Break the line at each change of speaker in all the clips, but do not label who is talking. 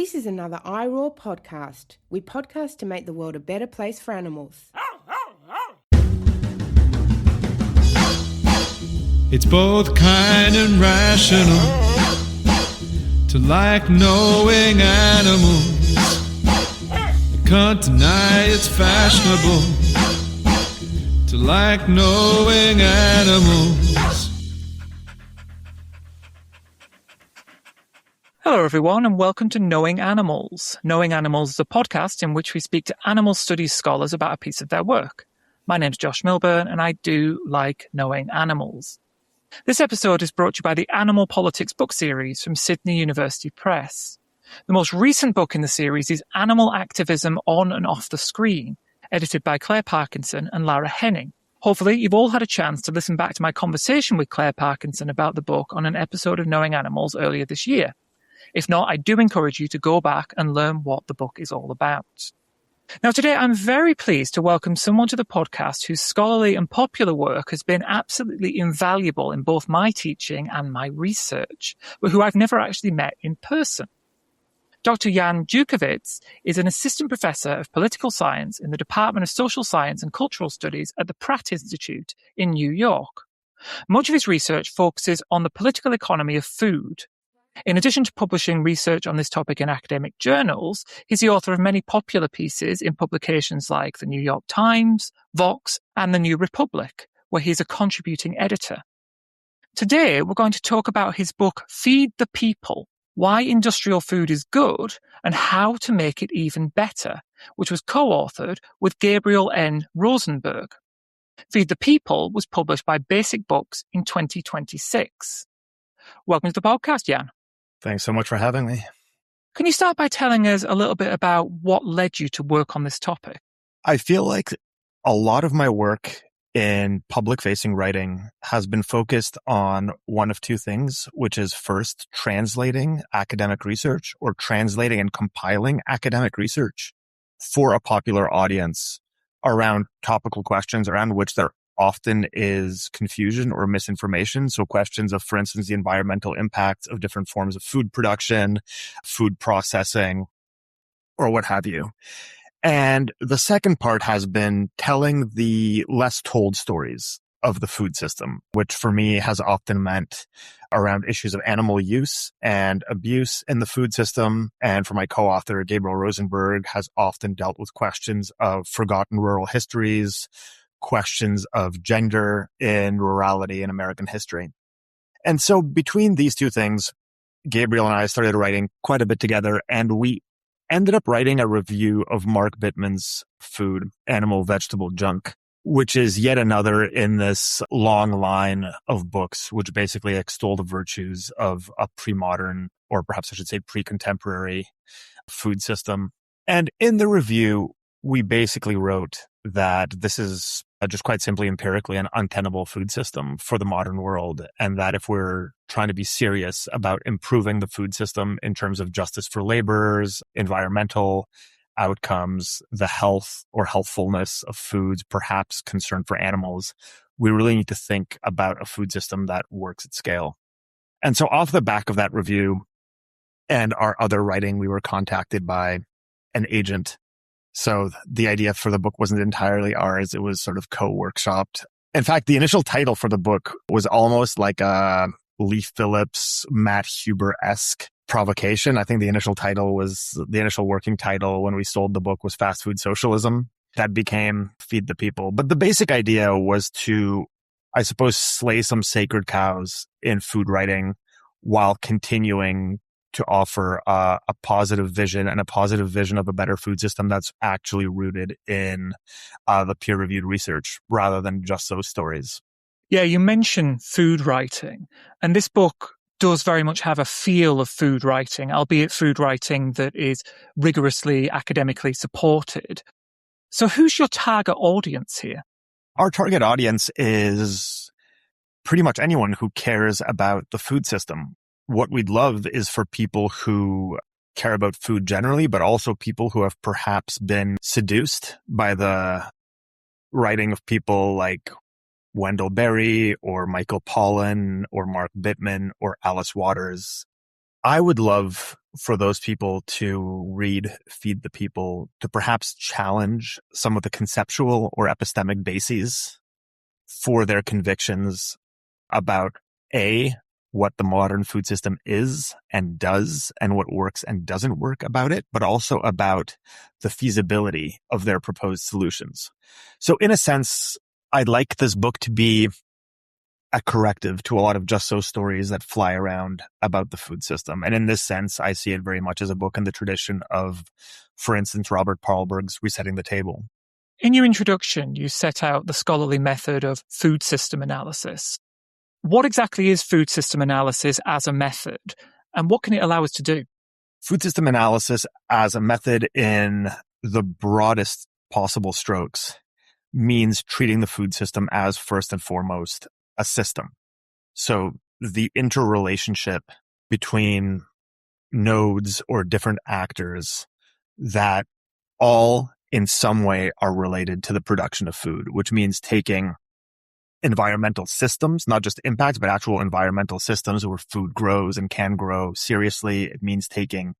This is another iRaw podcast. We podcast to make the world a better place for animals.
It's both kind and rational to like knowing animals. I can't deny it's fashionable to like knowing animals.
Hello everyone and welcome to Knowing Animals. Knowing Animals is a podcast in which we speak to animal studies scholars about a piece of their work. My name's Josh Milburn and I do like knowing animals. This episode is brought to you by the Animal Politics book series from Sydney University Press. The most recent book in the series is Animal Activism on and Off the Screen, edited by Claire Parkinson and Lara Henning. Hopefully, you've all had a chance to listen back to my conversation with Claire Parkinson about the book on an episode of Knowing Animals earlier this year. If not, I do encourage you to go back and learn what the book is all about. Now, today I'm very pleased to welcome someone to the podcast whose scholarly and popular work has been absolutely invaluable in both my teaching and my research, but who I've never actually met in person. Dr. Jan Dutkiewicz is an assistant professor of political science in the Department of Social Science and Cultural Studies at the Pratt Institute in New York. Much of his research focuses on the political economy of food. In addition to publishing research on this topic in academic journals, he's the author of many popular pieces in publications like the New York Times, Vox, and the New Republic, where he's a contributing editor. Today, we're going to talk about his book, Feed the People: Why Industrial Food is Good and How to Make It Even Better, which was co-authored with Gabriel N. Rosenberg. Feed the People was published by Basic Books in 2026. Welcome to the podcast, Jan.
Thanks so much for having me.
Can you start by telling us a little bit about what led you to work on this topic?
I feel like a lot of my work in public-facing writing has been focused on one of two things, which is first, translating academic research or translating and compiling academic research for a popular audience around topical questions around which there often is confusion or misinformation. So questions of, for instance, the environmental impacts of different forms of food production, food processing, or what have you. And the second part has been telling the less told stories of the food system, which for me has often meant around issues of animal use and abuse in the food system. And for my co-author, Gabriel Rosenberg, has often dealt with questions of forgotten rural histories, questions of gender in rurality in American history. And so between these two things, Gabriel and I started writing quite a bit together, and we ended up writing a review of Mark Bittman's Food, Animal, Vegetable Junk, which is yet another in this long line of books, which basically extol the virtues of a pre-modern, or perhaps I should say pre-contemporary food system. And in the review, we basically wrote that this is just quite simply empirically an untenable food system for the modern world. And that if we're trying to be serious about improving the food system in terms of justice for laborers, environmental outcomes, the health or healthfulness of foods, perhaps concern for animals, we really need to think about a food system that works at scale. And so off the back of that review and our other writing, we were contacted by an agent. So the idea for the book wasn't entirely ours. It was sort of co-workshopped. In fact, the initial title for the book was almost like a Lee Phillips, Matt Huber-esque provocation. I think the initial working title when we sold the book was Fast Food Socialism. That became Feed the People. But the basic idea was to, I suppose, slay some sacred cows in food writing while continuing to offer a positive vision and a positive vision of a better food system that's actually rooted in the peer-reviewed research rather than just those stories.
Yeah, you mentioned food writing, and this book does very much have a feel of food writing, albeit food writing that is rigorously academically supported. So who's your target audience here?
Our target audience is pretty much anyone who cares about the food system. What we'd love is for people who care about food generally, but also people who have perhaps been seduced by the writing of people like Wendell Berry or Michael Pollan or Mark Bittman or Alice Waters. I would love for those people to read Feed the People to perhaps challenge some of the conceptual or epistemic bases for their convictions about A, what the modern food system is and does and what works and doesn't work about it, but also about the feasibility of their proposed solutions. So in a sense, I'd like this book to be a corrective to a lot of just so stories that fly around about the food system. And in this sense, I see it very much as a book in the tradition of, for instance, Robert Paulberg's Resetting the Table.
In your introduction, you set out the scholarly method of food system analysis. What exactly is food system analysis as a method, and what can it allow us to do?
Food system analysis as a method in the broadest possible strokes means treating the food system as first and foremost a system. So the interrelationship between nodes or different actors that all in some way are related to the production of food, which means taking environmental systems, not just impacts, but actual environmental systems where food grows and can grow seriously. It means taking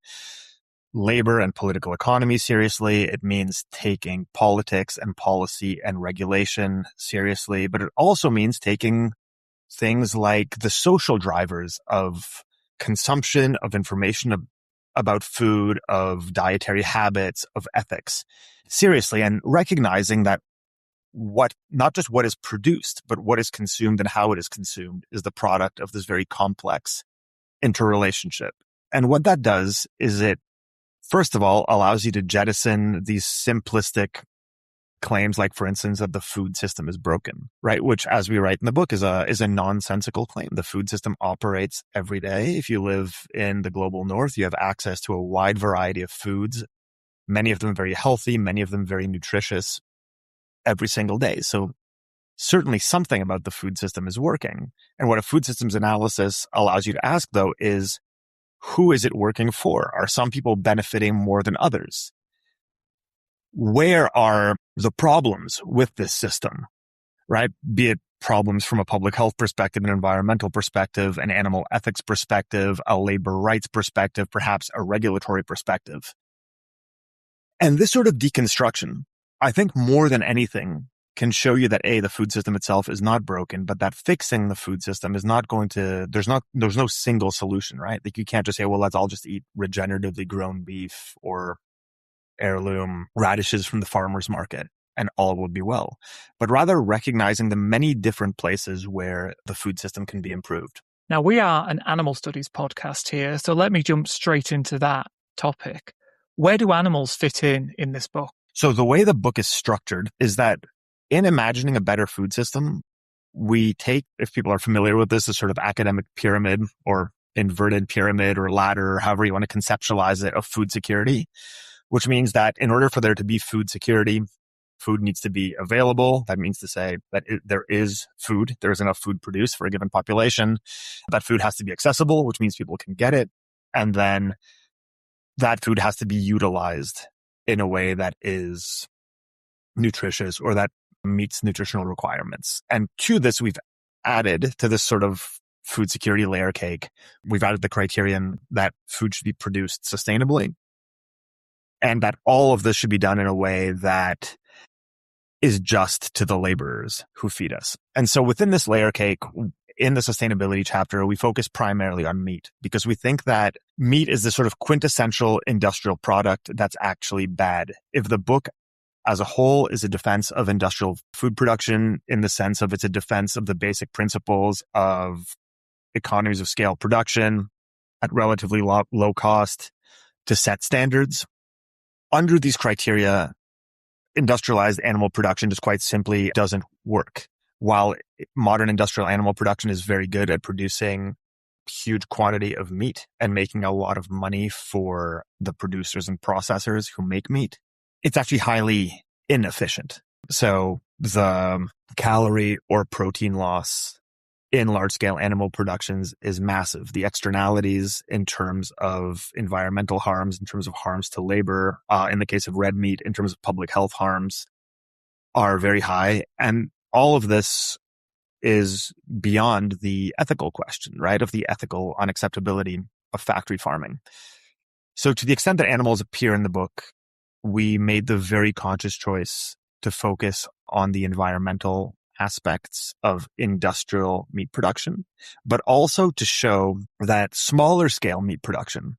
labor and political economy seriously. It means taking politics and policy and regulation seriously, but it also means taking things like the social drivers of consumption, of information about food, of dietary habits, of ethics seriously, and recognizing that not just what is produced, but what is consumed and how it is consumed is the product of this very complex interrelationship. And what that does is it, first of all, allows you to jettison these simplistic claims, like, for instance, that the food system is broken, right? Which, as we write in the book, is a nonsensical claim. The food system operates every day. If you live in the global north, you have access to a wide variety of foods, many of them very healthy, many of them very nutritious, every single day. So certainly something about the food system is working. And what a food systems analysis allows you to ask, though, is who is it working for? Are some people benefiting more than others? Where are the problems with this system, right? Be it problems from a public health perspective, an environmental perspective, an animal ethics perspective, a labor rights perspective, perhaps a regulatory perspective. And this sort of deconstruction, I think more than anything, can show you that A, the food system itself is not broken, but that fixing the food system is not going to, there's no single solution, right? Like you can't just say, well, let's all just eat regeneratively grown beef or heirloom radishes from the farmer's market and all would be well, but rather recognizing the many different places where the food system can be improved.
Now, we are an animal studies podcast here, so let me jump straight into that topic. Where do animals fit in this book?
So the way the book is structured is that in imagining a better food system, we take, if people are familiar with this, a sort of academic pyramid or inverted pyramid or ladder, or however you want to conceptualize it, of food security, which means that in order for there to be food security, food needs to be available. That means to say that there is food, there is enough food produced for a given population. That food has to be accessible, which means people can get it. And then that food has to be utilized in a way that is nutritious or that meets nutritional requirements. And to this, we've added to this sort of food security layer cake, we've added the criterion that food should be produced sustainably and that all of this should be done in a way that is just to the laborers who feed us. And so within this layer cake, in the sustainability chapter, we focus primarily on meat because we think that meat is the sort of quintessential industrial product that's actually bad. If the book as a whole is a defense of industrial food production in the sense of it's a defense of the basic principles of economies of scale production at relatively low cost to set standards, under these criteria, industrialized animal production just quite simply doesn't work. While modern industrial animal production is very good at producing huge quantity of meat and making a lot of money for the producers and processors who make meat, it's actually highly inefficient. So the calorie or protein loss in large-scale animal productions is massive. The externalities in terms of environmental harms, in terms of harms to labor, in the case of red meat, in terms of public health harms, are very high. And all of this is beyond the ethical question, right, of the ethical unacceptability of factory farming. So to the extent that animals appear in the book, we made the very conscious choice to focus on the environmental aspects of industrial meat production, but also to show that smaller scale meat production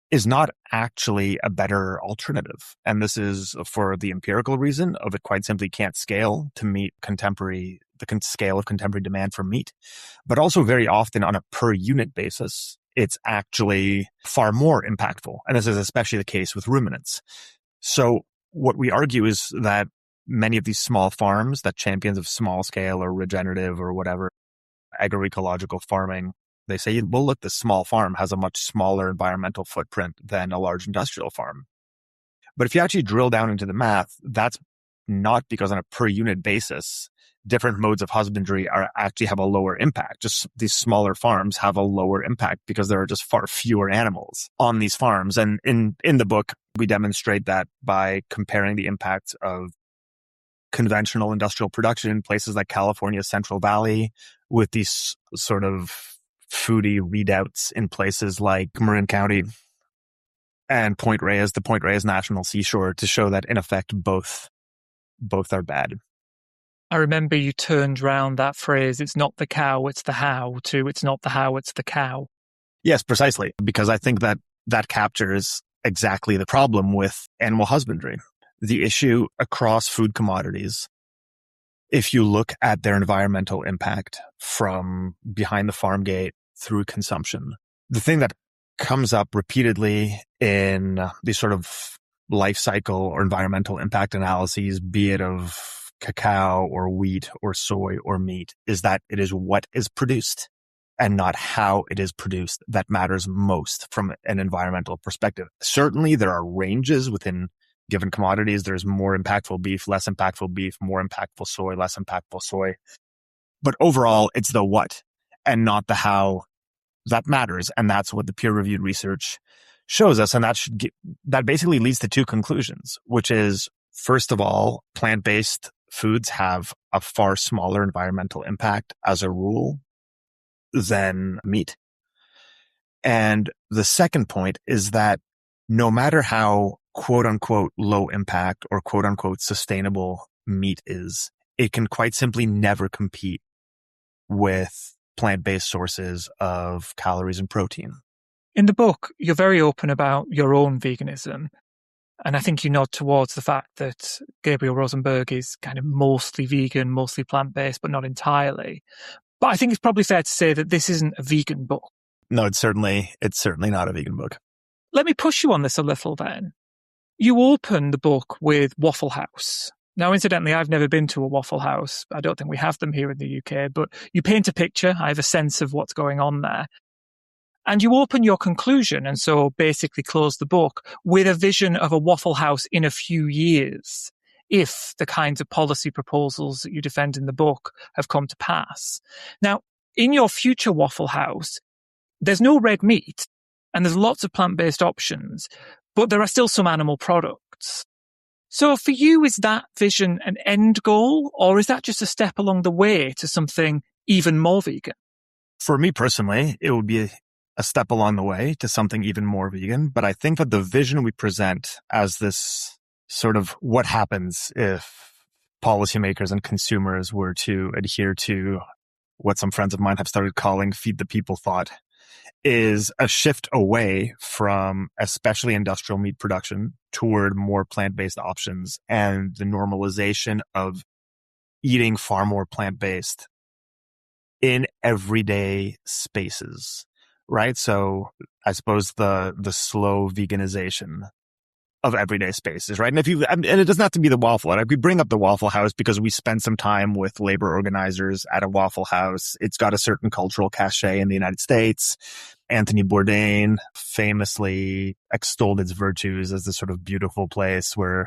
is not actually a better alternative. And this is for the empirical reason of it quite simply can't scale to meet the scale of contemporary demand for meat, but also very often on a per unit basis, it's actually far more impactful. And this is especially the case with ruminants. So what we argue is that many of these small farms, that champions of small scale or regenerative or whatever, agroecological farming, they say, well, look, this small farm has a much smaller environmental footprint than a large industrial farm. But if you actually drill down into the math, that's not because on a per unit basis, different modes of husbandry actually have a lower impact. Just these smaller farms have a lower impact because there are just far fewer animals on these farms. And in the book, we demonstrate that by comparing the impacts of conventional industrial production in places like California's Central Valley with these sort of foodie readouts in places like Marin County and Point Reyes, the Point Reyes National Seashore, to show that in effect both are bad.
I remember you turned round that phrase, it's not the cow, it's the how, to it's not the how, it's the cow.
Yes, precisely, because I think that captures exactly the problem with animal husbandry. The issue across food commodities, if you look at their environmental impact from behind the farm gate through consumption, the thing that comes up repeatedly in these sort of life cycle or environmental impact analyses, be it of cacao or wheat or soy or meat, is that it is what is produced and not how it is produced that matters most from an environmental perspective. Certainly there are ranges within given commodities. There's more impactful beef, less impactful beef, more impactful soy, less impactful soy. But overall, it's the what and not the how that matters. And that's what the peer-reviewed research shows us. And that basically leads to two conclusions, which is, first of all, plant-based foods have a far smaller environmental impact as a rule than meat. And the second point is that no matter how quote unquote low impact or quote unquote sustainable meat is, it can quite simply never compete with plant-based sources of calories and protein.
In the book, you're very open about your own veganism. And I think you nod towards the fact that Gabriel Rosenberg is kind of mostly vegan, mostly plant-based, but not entirely. But I think it's probably fair to say that this isn't a vegan book.
No, it's certainly not a vegan book.
Let me push you on this a little then. You open the book with Waffle House. Now, incidentally, I've never been to a Waffle House. I don't think we have them here in the UK, but you paint a picture. I have a sense of what's going on there. And you open your conclusion, and so basically close the book with a vision of a Waffle House in a few years, if the kinds of policy proposals that you defend in the book have come to pass. Now, in your future Waffle House, there's no red meat, and there's lots of plant-based options, but there are still some animal products. So for you, is that vision an end goal, or is that just a step along the way to something even more vegan?
For me personally, it would be a step along the way to something even more vegan. But I think that the vision we present as this sort of what happens if policymakers and consumers were to adhere to what some friends of mine have started calling feed the people thought is a shift away from especially industrial meat production toward more plant-based options and the normalization of eating far more plant-based in everyday spaces, right? So I suppose the slow veganization of everyday spaces, right? And it doesn't have to be the Waffle House. We bring up the Waffle House because we spend some time with labor organizers at a Waffle House. It's got a certain cultural cachet in the United States. Anthony Bourdain famously extolled its virtues as this sort of beautiful place where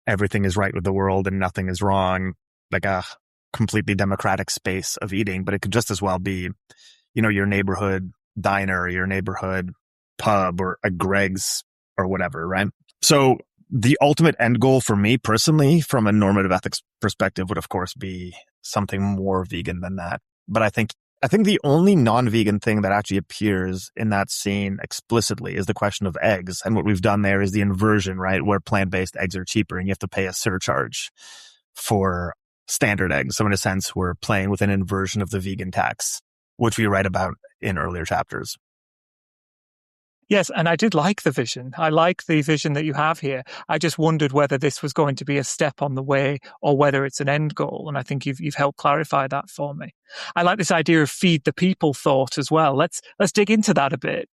everything is right with the world and nothing is wrong, like a completely democratic space of eating. But it could just as well be, your neighborhood diner, your neighborhood pub, or a Greg's or whatever, right? So the ultimate end goal for me personally, from a normative ethics perspective, would of course be something more vegan than that. But I think I think the only non-vegan thing that actually appears in that scene explicitly is the question of eggs. And what we've done there is the inversion, right? Where plant-based eggs are cheaper and you have to pay a surcharge for standard eggs. So in a sense, we're playing with an inversion of the vegan tax, which we write about in earlier chapters.
Yes, and I did like the vision. I like the vision that you have here. I just wondered whether this was going to be a step on the way or whether it's an end goal. And I think you've helped clarify that for me. I like this idea of feed the people thought as well. Let's dig into that a bit.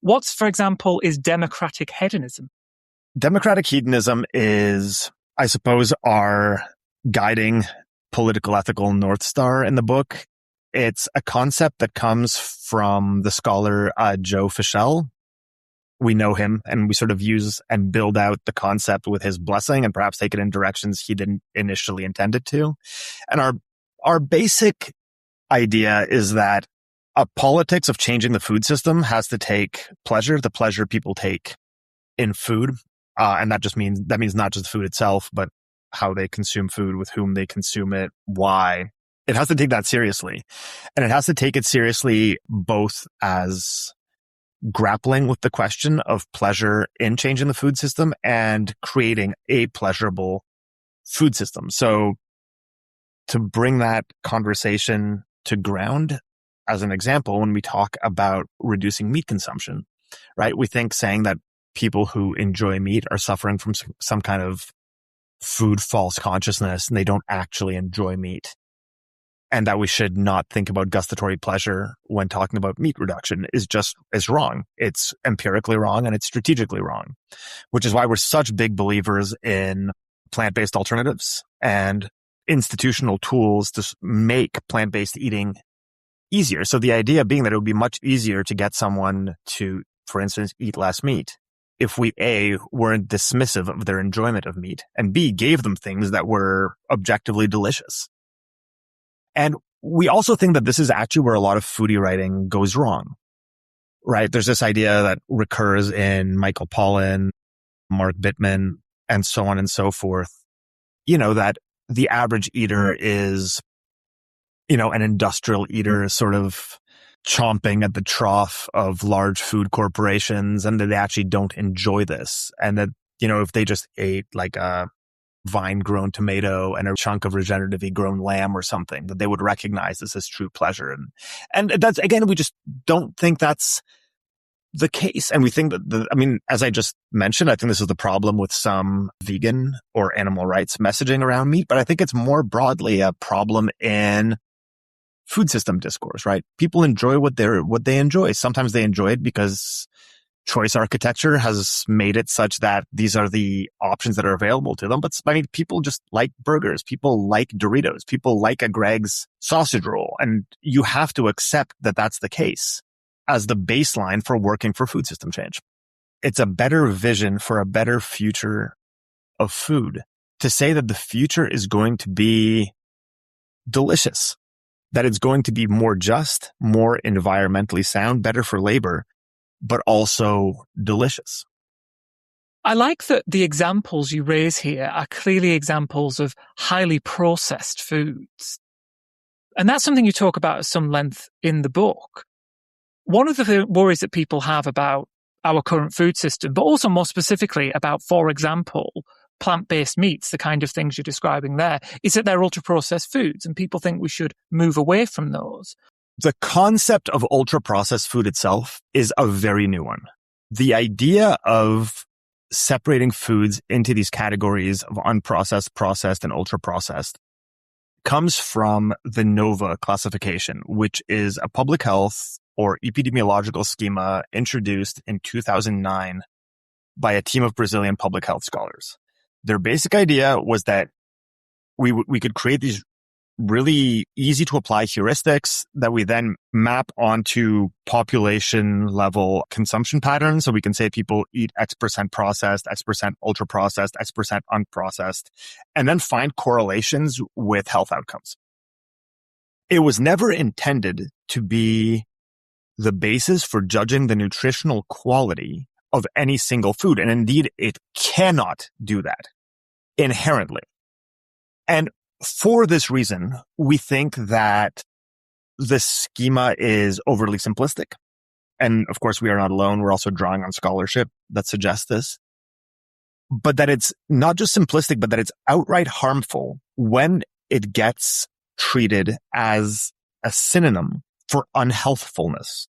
What's, for example, is democratic hedonism?
Democratic hedonism is, I suppose, our guiding political ethical North Star in the book. It's a concept that comes from the scholar Joe Fischel. We know him and we sort of use and build out the concept with his blessing and perhaps take it in directions he didn't initially intend it to. And our basic idea is that a politics of changing the food system has to take pleasure, the pleasure people take in food. And that means not just the food itself, but how they consume food, with whom they consume it, why. It has to take that seriously. And it has to take it seriously both as grappling with the question of pleasure in changing the food system and creating a pleasurable food system. So to bring that conversation to ground, as an example, when we talk about reducing meat consumption, right? We think saying that people who enjoy meat are suffering from some kind of food false consciousness and they don't actually enjoy meat. And that we should not think about gustatory pleasure when talking about meat reduction is wrong. It's empirically wrong and it's strategically wrong, which is why we're such big believers in plant-based alternatives and institutional tools to make plant-based eating easier. So the idea being that it would be much easier to get someone to, for instance, eat less meat if we A, weren't dismissive of their enjoyment of meat, and B, gave them things that were objectively delicious. And we also think that this is actually where a lot of foodie writing goes wrong, right? There's this idea that recurs in Michael Pollan, Mark Bittman, and so on and so forth, that the average eater is, an industrial eater sort of chomping at the trough of large food corporations and that they actually don't enjoy this. And that, if they just ate like a vine-grown tomato and a chunk of regeneratively grown lamb or something, that they would recognize this as true pleasure. And that's, again, we just don't think that's the case. And we think that, as I just mentioned, I think this is the problem with some vegan or animal rights messaging around meat, but I think it's more broadly a problem in food system discourse, right? People enjoy what they enjoy. Sometimes they enjoy it because choice architecture has made it such that these are the options that are available to them. But people just like burgers. People like Doritos. People like a Greg's sausage roll. And you have to accept that that's the case as the baseline for working for food system change. It's a better vision for a better future of food to say that the future is going to be delicious, that it's going to be more just, more environmentally sound, better for labor, but also delicious.
I like that the examples you raise here are clearly examples of highly processed foods. And that's something you talk about at some length in the book. One of the worries that people have about our current food system, but also more specifically about, for example, plant-based meats, the kind of things you're describing there, is that they're ultra-processed foods, and people think we should move away from those.
The concept of ultra-processed food itself is a very new one. The idea of separating foods into these categories of unprocessed, processed, and ultra-processed comes from the NOVA classification, which is a public health or epidemiological schema introduced in 2009 by a team of Brazilian public health scholars. Their basic idea was that we could create these really easy to apply heuristics that we then map onto population level consumption patterns. So we can say people eat X% processed, X% ultra processed, X% unprocessed, and then find correlations with health outcomes. It was never intended to be the basis for judging the nutritional quality of any single food. And indeed, it cannot do that inherently. And for this reason, we think that this schema is overly simplistic. And of course, we are not alone. We're also drawing on scholarship that suggests this. But that it's not just simplistic, but that it's outright harmful when it gets treated as a synonym for unhealthfulness,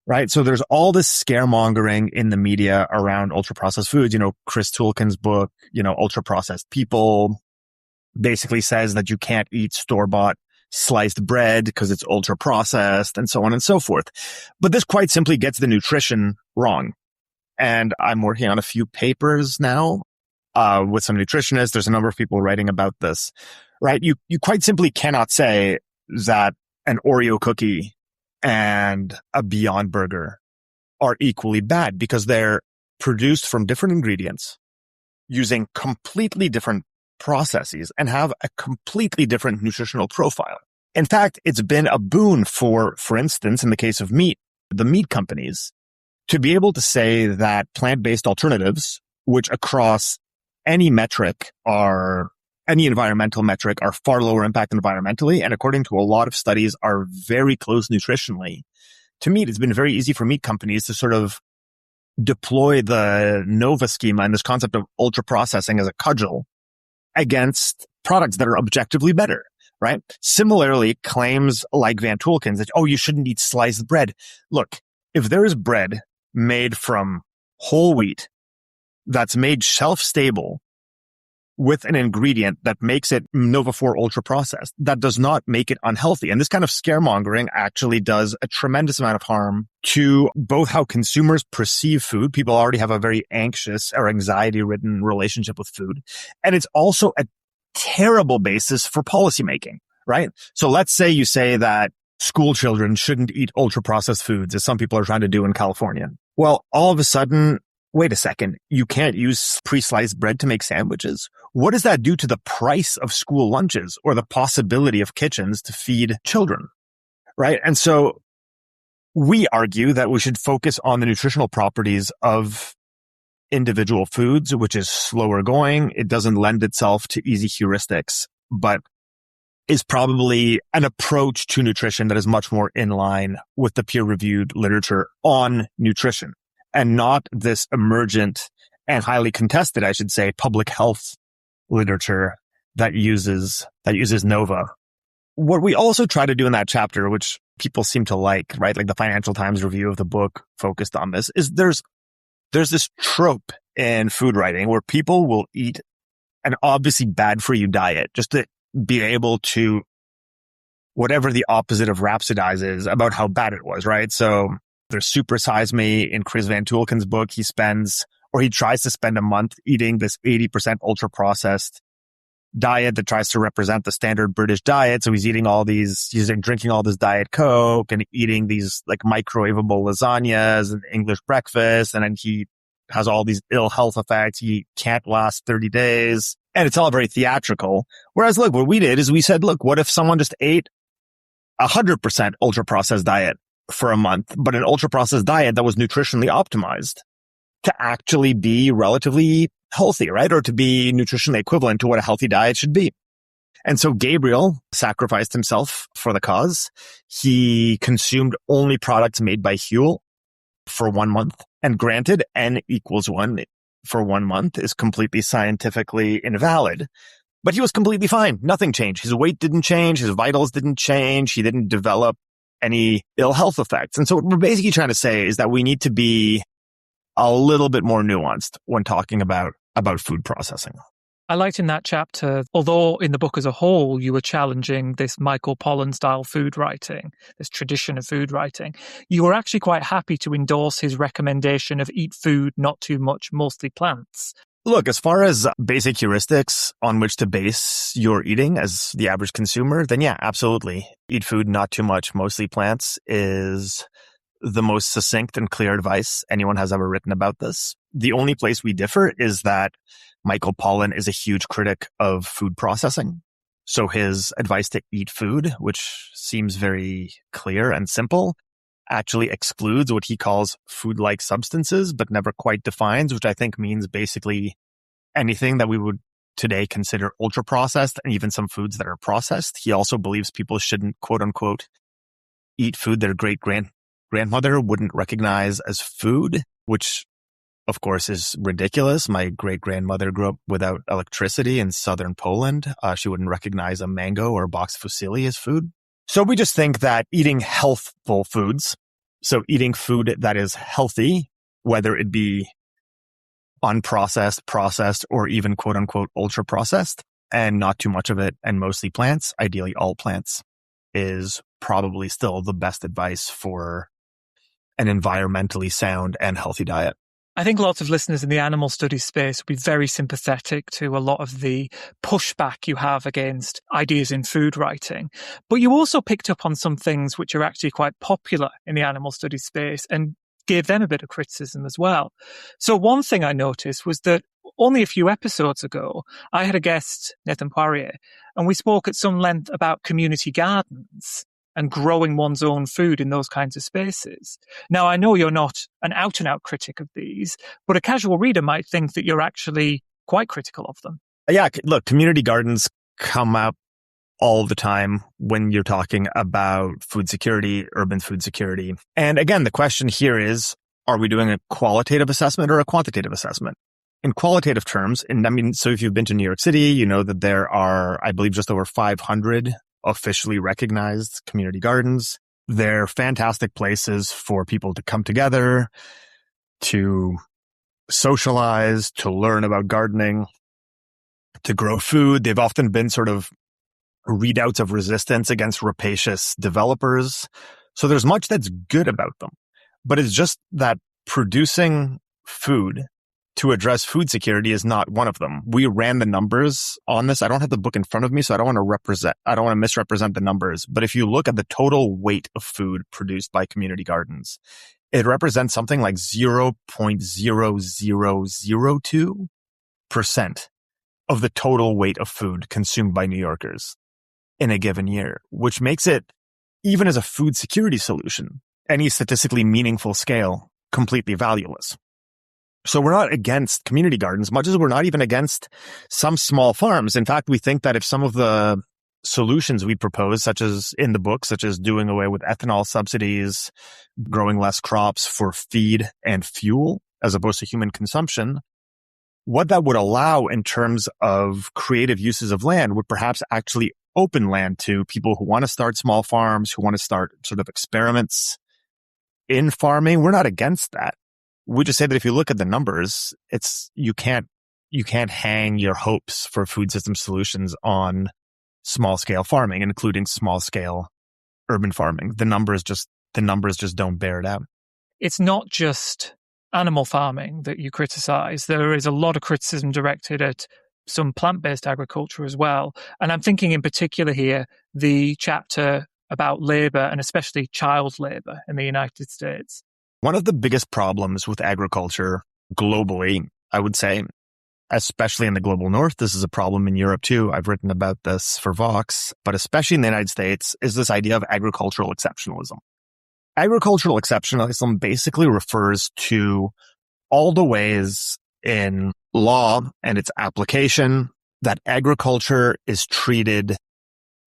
right? So there's all this scaremongering in the media around ultra-processed foods. Chris Tulkin's book, Ultra-Processed People, basically says that you can't eat store-bought sliced bread because it's ultra-processed and so on and so forth. But this quite simply gets the nutrition wrong. And I'm working on a few papers now with some nutritionists. There's a number of people writing about this, right? You quite simply cannot say that an Oreo cookie and a Beyond Burger are equally bad because they're produced from different ingredients using completely different processes and have a completely different nutritional profile. In fact, it's been a boon for instance, in the case of meat, the meat companies, to be able to say that plant-based alternatives, which across any environmental metric are far lower impact environmentally, and according to a lot of studies are very close nutritionally to meat. It's been very easy for meat companies to sort of deploy the NOVA schema and this concept of ultra processing as a cudgel against products that are objectively better, right? Similarly, claims like Van Tulkin's that, you shouldn't eat sliced bread. Look, if there is bread made from whole wheat that's made shelf-stable with an ingredient that makes it Nova 4 ultra processed, that does not make it unhealthy. And this kind of scaremongering actually does a tremendous amount of harm to both how consumers perceive food. People already have a very anxious or anxiety-ridden relationship with food. And it's also a terrible basis for policymaking, right? So let's say you say that school children shouldn't eat ultra-processed foods, as some people are trying to do in California. Well, all of a sudden, wait a second, you can't use pre-sliced bread to make sandwiches? What does that do to the price of school lunches or the possibility of kitchens to feed children, right? And so we argue that we should focus on the nutritional properties of individual foods, which is slower going. It doesn't lend itself to easy heuristics, but is probably an approach to nutrition that is much more in line with the peer-reviewed literature on nutrition, and not this emergent and highly contested, I should say, public health literature that uses NOVA. What we also try to do in that chapter, which people seem to like, right? Like the Financial Times review of the book focused on this, is there's this trope in food writing where people will eat an obviously bad for you diet just to be able to, whatever the opposite of rhapsodize is, about how bad it was, right? So there's Super Size Me in Chris Van Tulkin's book. He tries to spend a month eating this 80% ultra processed diet that tries to represent the standard British diet. So he's drinking all this Diet Coke and eating these like microwavable lasagnas and English breakfast. And then he has all these ill health effects. He can't last 30 days. And it's all very theatrical. Whereas, look, what we did is we said, look, what if someone just ate 100% ultra processed diet for a month, but an ultra processed diet that was nutritionally optimized to actually be relatively healthy, right? Or to be nutritionally equivalent to what a healthy diet should be. And so Gabriel sacrificed himself for the cause. He consumed only products made by Huel for 1 month. And granted, N equals 1 for 1 month is completely scientifically invalid. But he was completely fine. Nothing changed. His weight didn't change. His vitals didn't change. He didn't develop any ill health effects. And so what we're basically trying to say is that we need to be a little bit more nuanced when talking about food processing.
I liked in that chapter, although in the book as a whole, you were challenging this Michael Pollan style food writing, this tradition of food writing, you were actually quite happy to endorse his recommendation of eat food, not too much, mostly plants.
Look, as far as basic heuristics on which to base your eating as the average consumer, then yeah, absolutely. Eat food, not too much, mostly plants is the most succinct and clear advice anyone has ever written about this. The only place we differ is that Michael Pollan is a huge critic of food processing. So his advice to eat food, which seems very clear and simple, actually excludes what he calls food-like substances, but never quite defines, which I think means basically anything that we would today consider ultra-processed and even some foods that are processed. He also believes people shouldn't, quote-unquote, eat food their grandmother wouldn't recognize as food, which of course is ridiculous. My great-grandmother grew up without electricity in southern Poland. She wouldn't recognize a mango or a box of fusilli as food. So we just think that eating healthful foods, so eating food that is healthy, whether it be unprocessed, processed, or even quote unquote ultra processed, and not too much of it, and mostly plants, ideally all plants, is probably still the best advice for an environmentally sound and healthy diet.
I think lots of listeners in the animal studies space will be very sympathetic to a lot of the pushback you have against ideas in food writing. But you also picked up on some things which are actually quite popular in the animal studies space and gave them a bit of criticism as well. So one thing I noticed was that only a few episodes ago, I had a guest, Nathan Poirier, and we spoke at some length about community gardens and growing one's own food in those kinds of spaces. Now, I know you're not an out-and-out critic of these, but a casual reader might think that you're actually quite critical of them.
Yeah, look, community gardens come up all the time when you're talking about food security, urban food security. And again, the question here is, are we doing a qualitative assessment or a quantitative assessment? In qualitative terms, so if you've been to New York City, you know that there are, I believe, just over 500 officially recognized community gardens. They're fantastic places for people to come together, to socialize, to learn about gardening, to grow food. They've often been sort of readouts of resistance against rapacious developers. So there's much that's good about them. But it's just that producing food to address food security is not one of them. We ran the numbers on this. I don't have the book in front of me, so I don't want to misrepresent the numbers. But if you look at the total weight of food produced by community gardens, it represents something like 0.0002% of the total weight of food consumed by New Yorkers in a given year, which makes it, even as a food security solution, any statistically meaningful scale, completely valueless. So we're not against community gardens, much as we're not even against some small farms. In fact, we think that if some of the solutions we propose, such as in the book, such as doing away with ethanol subsidies, growing less crops for feed and fuel as opposed to human consumption, what that would allow in terms of creative uses of land would perhaps actually open land to people who want to start small farms, who want to start sort of experiments in farming. We're not against that. We just say that if you look at the numbers, you can't hang your hopes for food system solutions on small scale farming, including small scale urban farming. The numbers just don't bear it out.
It's not just animal farming that you criticize. There is a lot of criticism directed at some plant-based agriculture as well. And I'm thinking in particular here, the chapter about labor and especially child labor in the United States.
One of the biggest problems with agriculture globally, I would say, especially in the global north, this is a problem in Europe too. I've written about this for Vox, but especially in the United States, is this idea of agricultural exceptionalism. Agricultural exceptionalism basically refers to all the ways in law and its application that agriculture is treated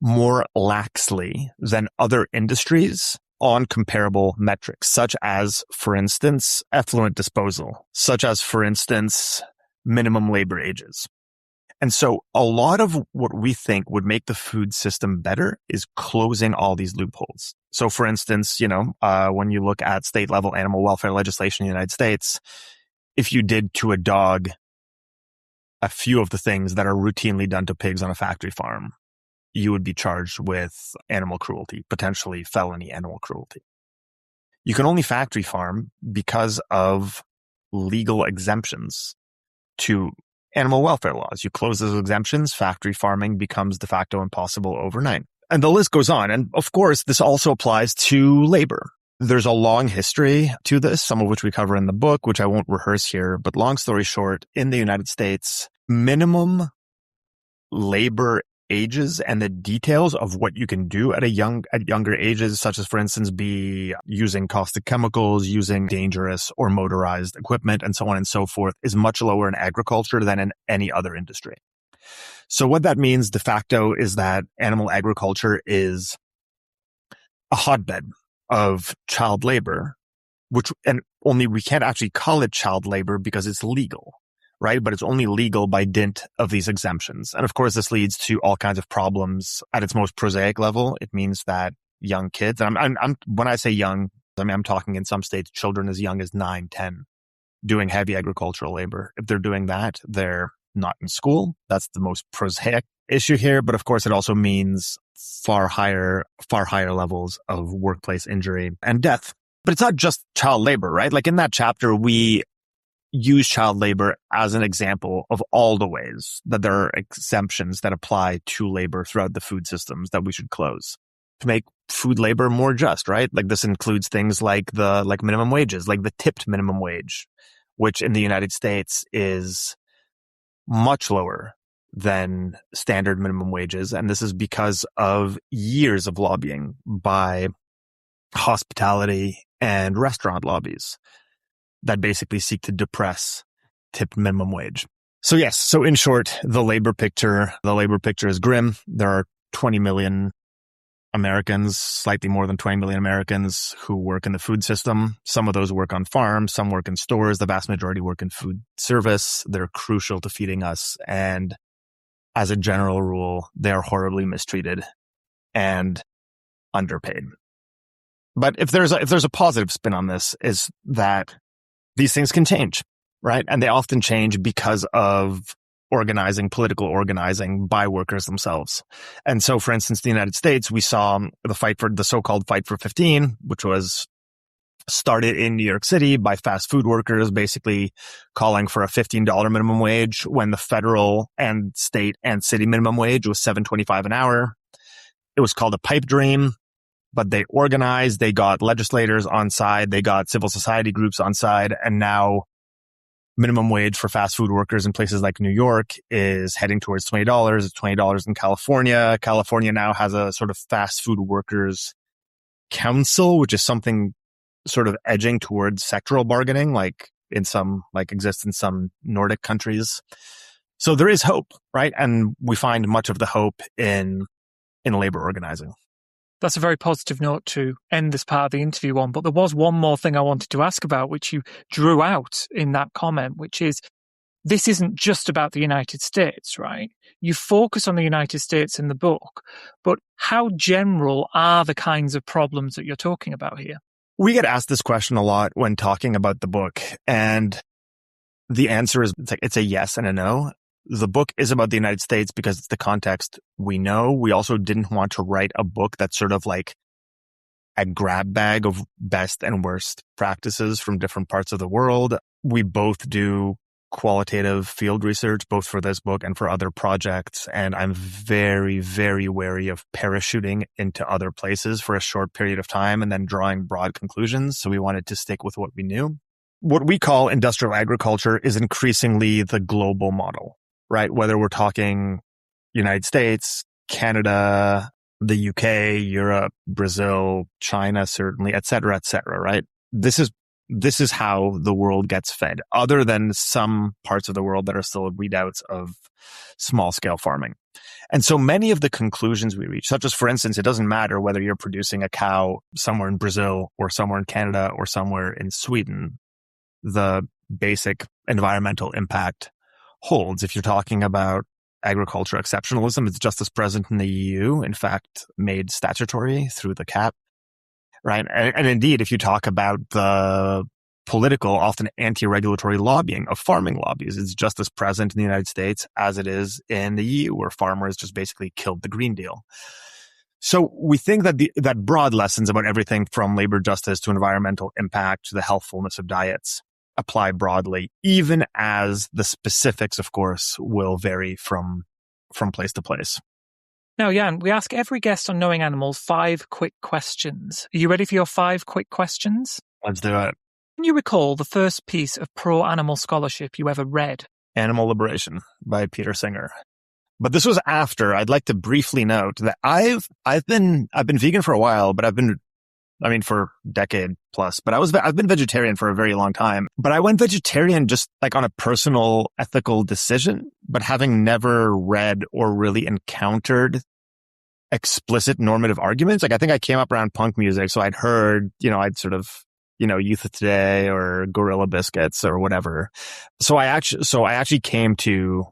more laxly than other industries on comparable metrics, such as, for instance, effluent disposal, such as, for instance, minimum labor ages. And so a lot of what we think would make the food system better is closing all these loopholes. So, for instance, when you look at state level animal welfare legislation in the United States, if you did to a dog a few of the things that are routinely done to pigs on a factory farm, you would be charged with animal cruelty, potentially felony animal cruelty. You can only factory farm because of legal exemptions to animal welfare laws. You close those exemptions, factory farming becomes de facto impossible overnight. And the list goes on. And of course, this also applies to labor. There's a long history to this, some of which we cover in the book, which I won't rehearse here. But long story short, in the United States, minimum labor ages and the details of what you can do at younger ages, such as, for instance, be using caustic chemicals, using dangerous or motorized equipment, and so on and so forth, is much lower in agriculture than in any other industry. So what that means de facto is that animal agriculture is a hotbed of child labor, and only we can't actually call it child labor because it's legal, right? But it's only legal by dint of these exemptions. And of course, this leads to all kinds of problems at its most prosaic level. It means that young kids, and I'm when I say young, I mean, I'm talking in some states, children as young as 9, 10, doing heavy agricultural labor. If they're doing that, they're not in school. That's the most prosaic issue here. But of course, it also means far higher levels of workplace injury and death. But it's not just child labor, right? Like in that chapter, we use child labor as an example of all the ways that there are exemptions that apply to labor throughout the food systems that we should close to make food labor more just, right? Like this includes things like minimum wages, like the tipped minimum wage, which in the United States is much lower than standard minimum wages. And this is because of years of lobbying by hospitality and restaurant lobbies that basically seek to depress tipped minimum wage. So yes, so in short, the labor picture is grim. There are 20 million Americans, slightly more than 20 million Americans who work in the food system. Some of those work on farms, some work in stores. The vast majority work in food service. They're crucial to feeding us. And as a general rule, they are horribly mistreated and underpaid. But if there's a positive spin on this, is that these things can change, right? And they often change because of political organizing by workers themselves. And so, for instance, in the United States, we saw the so-called Fight for 15, which was started in New York City by fast food workers, basically calling for a $15 minimum wage when the federal and state and city minimum wage was $7.25 an hour. It was called a pipe dream, but they organized, they got legislators on side, they got civil society groups on side, and now minimum wage for fast food workers in places like New York is heading towards $20. It's $20 in California. California now has a sort of fast food workers council, which is something sort of edging towards sectoral bargaining, like exists in some Nordic countries. So there is hope, right? And we find much of the hope in labor organizing.
That's a very positive note to end this part of the interview on. But there was one more thing I wanted to ask about, which you drew out in that comment, which is this isn't just about the United States, right? You focus on the United States in the book, but how general are the kinds of problems that you're talking about here?
We get asked this question a lot when talking about the book, and the answer is it's a yes and a no. The book is about the United States because it's the context we know. We also didn't want to write a book that's sort of like a grab bag of best and worst practices from different parts of the world. We both do qualitative field research, both for this book and for other projects. And I'm very, very wary of parachuting into other places for a short period of time and then drawing broad conclusions. So we wanted to stick with what we knew. What we call industrial agriculture is increasingly the global model, right? Whether we're talking United States, Canada, the UK, Europe, Brazil, China, certainly, et cetera, right? This is how the world gets fed, other than some parts of the world that are still readouts of small scale farming. And so many of the conclusions we reach, such as, for instance, it doesn't matter whether you're producing a cow somewhere in Brazil or somewhere in Canada or somewhere in Sweden, the basic environmental impact holds. If you're talking about agriculture exceptionalism, it's just as present in the EU, in fact, made statutory through the CAP, right? And indeed, if you talk about the political, often anti-regulatory lobbying of farming lobbies, it's just as present in the United States as it is in the EU, where farmers just basically killed the Green Deal. So we think that that broad lessons about everything from labor justice to environmental impact to the healthfulness of diets apply broadly, even as the specifics, of course, will vary from place to place.
Now, Jan, we ask every guest on Knowing Animals 5 quick questions. Are you ready for your 5 quick questions?
Let's do it.
Can you recall the first piece of pro-animal scholarship you ever read?
Animal Liberation by Peter Singer. But this was after. I'd like to briefly note that I've been vegan for a while, but for a decade plus, but I've been vegetarian for a very long time. But I went vegetarian just like on a personal ethical decision, but having never read or really encountered explicit normative arguments. Like I think I came up around punk music. So I'd heard, I'd sort of, Youth of Today or Gorilla Biscuits or whatever. So I actually came to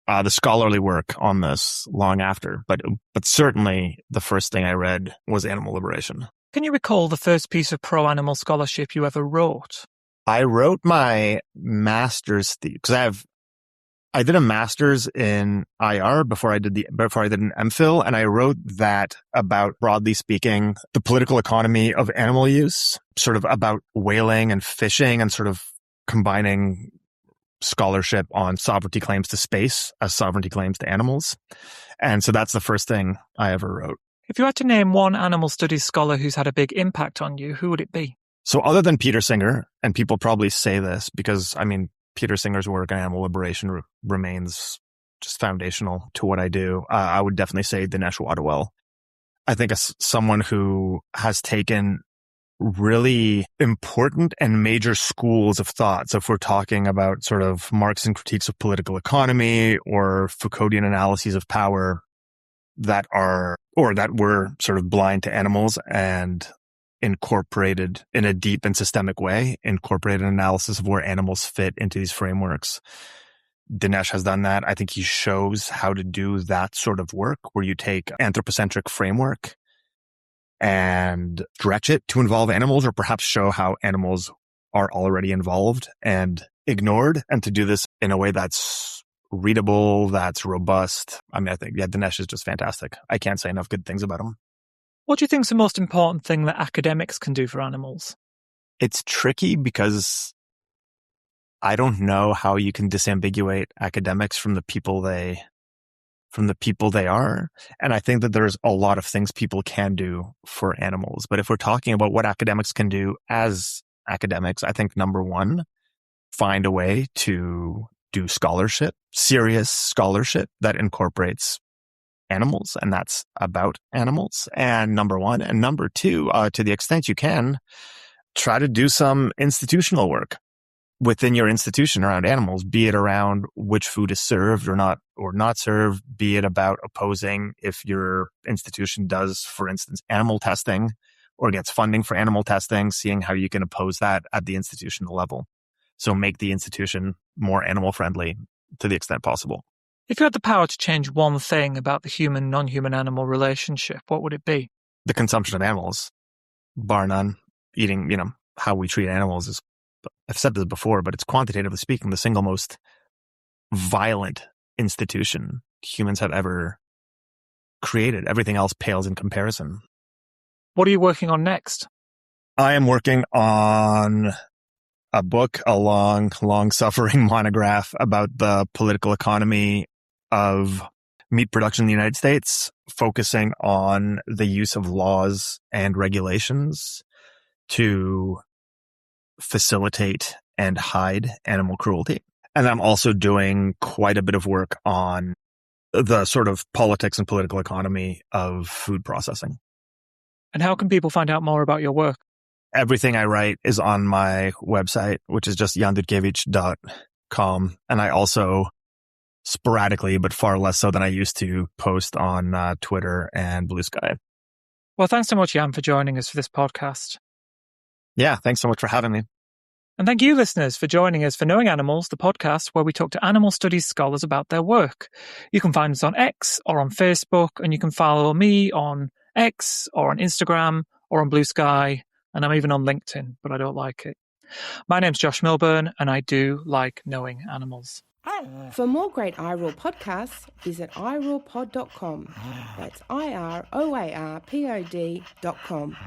the scholarly work on this long after, but certainly the first thing I read was Animal Liberation.
Can you recall the first piece of pro-animal scholarship you ever wrote?
I wrote my master's because I did a master's in IR before I did an MPhil, and I wrote that about, broadly speaking, the political economy of animal use, sort of about whaling and fishing, and sort of combining scholarship on sovereignty claims to space as sovereignty claims to animals. And so that's the first thing I ever wrote.
If you had to name one animal studies scholar who's had a big impact on you, who would it be?
So other than Peter Singer, and people probably say this because, Peter Singer's work on animal liberation remains just foundational to what I do. I would definitely say Dinesh Wadawel. I think as someone who has taken really important and major schools of thought. So if we're talking about sort of Marxian critiques of political economy or Foucauldian analyses of power that were sort of blind to animals and incorporated in a deep and systemic way, incorporated an analysis of where animals fit into these frameworks. Dinesh has done that. I think he shows how to do that sort of work where you take anthropocentric framework and stretch it to involve animals, or perhaps show how animals are already involved and ignored, and to do this in a way that's readable, that's robust. I think, Dinesh is just fantastic. I can't say enough good things about him.
What do you think is the most important thing that academics can do for animals?
It's tricky because I don't know how you can disambiguate academics from the people they are. And I think that there's a lot of things people can do for animals. But if we're talking about what academics can do as academics, I think number one, find a way to do scholarship, serious scholarship that incorporates animals, and that's about animals. And number one. And number two, to the extent you can, try to do some institutional work within your institution around animals, be it around which food is served or not served, be it about opposing if your institution does, for instance, animal testing or gets funding for animal testing, seeing how you can oppose that at the institutional level. So make the institution more animal friendly to the extent possible.
If you had the power to change one thing about the human-non-human animal relationship, what would it be?
The consumption of animals, bar none. Eating, how we treat animals is, I've said this before, but it's quantitatively speaking the single most violent institution humans have ever created. Everything else pales in comparison.
What are you working on next?
I am working on a book, a long-suffering monograph about the political economy of meat production in the United States, focusing on the use of laws and regulations to facilitate and hide animal cruelty. And I'm also doing quite a bit of work on the sort of politics and political economy of food processing.
And how can people find out more about your work?
Everything I write is on my website, which is just jandutkiewicz.com. And I also sporadically, but far less so than I used to, post on Twitter and Blue Sky.
Well, thanks so much, Jan, for joining us for this podcast.
Yeah, thanks so much for having me.
And thank you, listeners, for joining us for Knowing Animals, the podcast where we talk to animal studies scholars about their work. You can find us on X or on Facebook, and you can follow me on X or on Instagram or on Blue Sky, and I'm even on LinkedIn, but I don't like it. My name's Josh Milburn, and I do like knowing animals.
For more great iRaw podcasts, visit irawpod.com. That's IROARPOD.com.